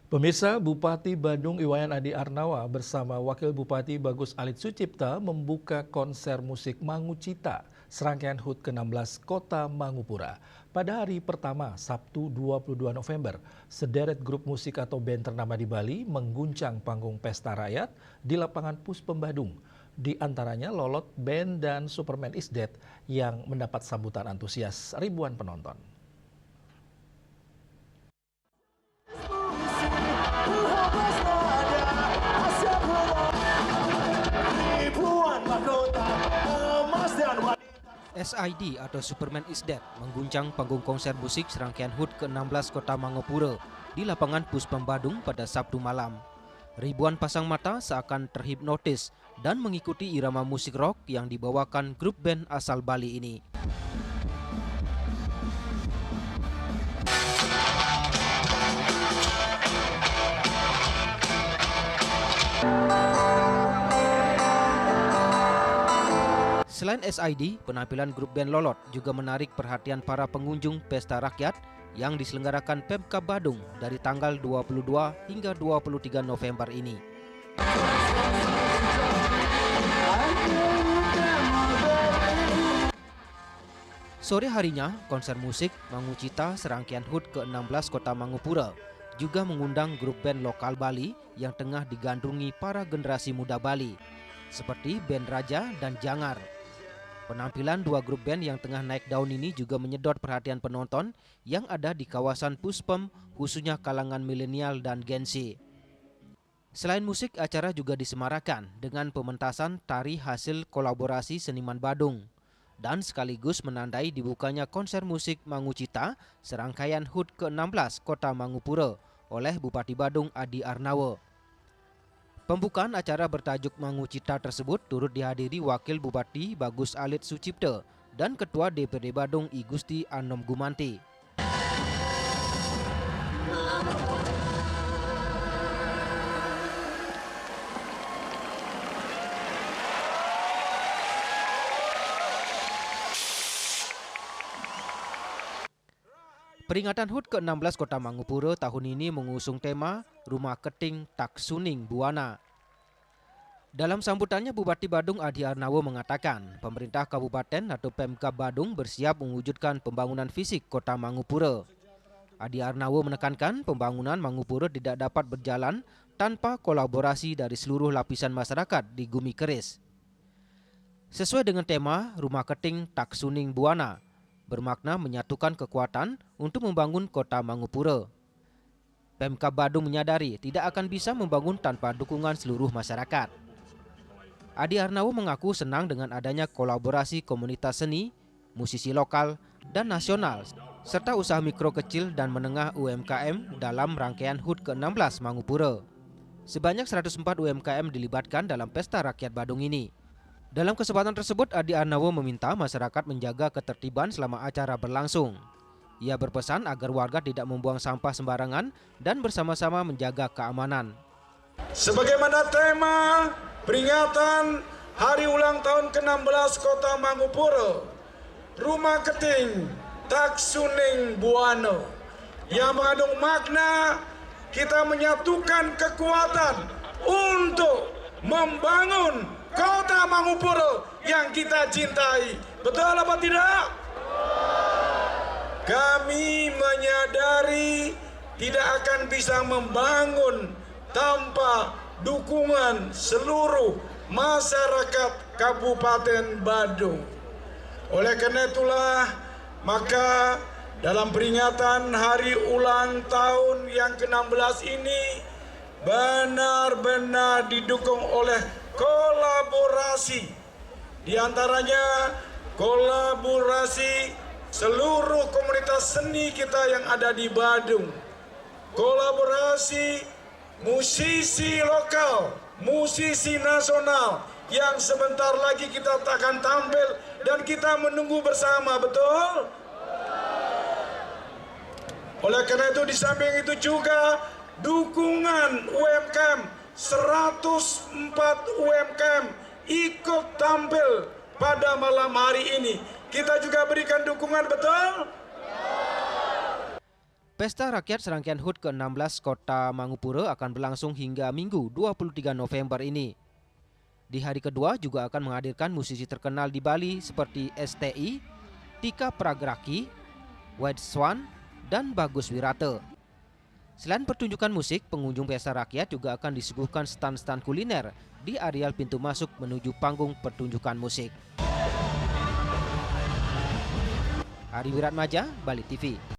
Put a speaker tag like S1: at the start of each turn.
S1: Pemirsa, Bupati Badung Iwayan Adi Arnawa bersama Wakil Bupati Bagus Alit Sucipta membuka konser musik Mangucita, serangkaian HUT ke-16 Kota Mangupura. Pada hari pertama, Sabtu 22 November, sederet grup musik atau band ternama di Bali mengguncang panggung Pesta Rakyat di lapangan Puspem Badung. Di antaranya Lolot Band dan Superman is Dead yang mendapat sambutan antusias ribuan penonton.
S2: SID atau Superman is Dead mengguncang panggung konser musik serangkaian HUT ke-16 Kota Mangupura di lapangan Puspem Badung pada Sabtu malam. Ribuan pasang mata seakan terhipnotis dan mengikuti irama musik rock yang dibawakan grup band asal Bali ini. Selain SID, penampilan grup band Lolot juga menarik perhatian para pengunjung Pesta Rakyat yang diselenggarakan Pemkab Badung dari tanggal 22 hingga 23 November ini. Sore harinya, konser musik Mangucita serangkaian HUT ke-16 Kota Mangupura juga mengundang grup band lokal Bali yang tengah digandrungi para generasi muda Bali, seperti band Raja dan Jangar. Penampilan dua grup band yang tengah naik daun ini juga menyedot perhatian penonton yang ada di kawasan Puspem, khususnya kalangan milenial dan Gen Z. Selain musik, acara juga disemarakan dengan pementasan tari hasil kolaborasi seniman Badung dan sekaligus menandai dibukanya konser musik Mangucita serangkaian HUT ke-16 Kota Mangupura oleh Bupati Badung Adi Arnawa. Pembukaan acara bertajuk Mangucita tersebut turut dihadiri Wakil Bupati Bagus Alit Sucipta dan Ketua DPD Badung I Gusti Anom Gumanti. Peringatan HUT ke-16 Kota Mangupura tahun ini mengusung tema Rumah Keting Tak Suning Buana. Dalam sambutannya, Bupati Badung Adi Arnawa mengatakan pemerintah kabupaten atau Pemkab Badung bersiap mewujudkan pembangunan fisik Kota Mangupura. Adi Arnawa menekankan pembangunan Mangupura tidak dapat berjalan tanpa kolaborasi dari seluruh lapisan masyarakat di Gumi Keris. Sesuai dengan tema Rumah Keting Tak Suning Buana, bermakna menyatukan kekuatan untuk membangun Kota Mangupura. Pemkab Badung menyadari tidak akan bisa membangun tanpa dukungan seluruh masyarakat. Adi Arnawa mengaku senang dengan adanya kolaborasi komunitas seni, musisi lokal dan nasional, serta usaha mikro kecil dan menengah UMKM dalam rangkaian HUT ke-16 Mangupura. Sebanyak 104 UMKM dilibatkan dalam Pesta Rakyat Badung ini. Dalam kesempatan tersebut, Adi Arnawa meminta masyarakat menjaga ketertiban selama acara berlangsung. Ia berpesan agar warga tidak membuang sampah sembarangan dan bersama-sama menjaga keamanan.
S3: Sebagaimana tema peringatan Hari Ulang Tahun ke-16 Kota Mangupura, Rumah Keting Tak Suning Buana, yang mengandung makna kita menyatukan kekuatan untuk membangun Kota Mangupura yang kita cintai. Betul apa tidak? Kami menyadari tidak akan bisa membangun tanpa dukungan seluruh masyarakat Kabupaten Badung. Oleh karena itulah, maka dalam peringatan Hari Ulang Tahun yang ke-16 ini benar-benar didukung oleh kolaborasi, di antaranya kolaborasi seluruh komunitas seni kita yang ada di Badung, kolaborasi musisi lokal, musisi nasional yang sebentar lagi kita akan tampil dan kita menunggu bersama, betul? Oleh karena itu, di samping itu juga dukungan UMKM, 104 UMKM ikut tampil pada malam hari ini. Kita juga berikan dukungan, betul?
S2: Pesta Rakyat Serangkaian HUT ke-16 Kota Mangupuro akan berlangsung hingga Minggu 23 November ini. Di hari kedua juga akan menghadirkan musisi terkenal di Bali seperti STI, Tika Pragraki, White Swan, dan Bagus Wirate. Selain pertunjukan musik, pengunjung Pesta Rakyat juga akan disuguhkan stand-stand kuliner di areal pintu masuk menuju panggung pertunjukan musik. Ari Wiratmaja, Bali TV.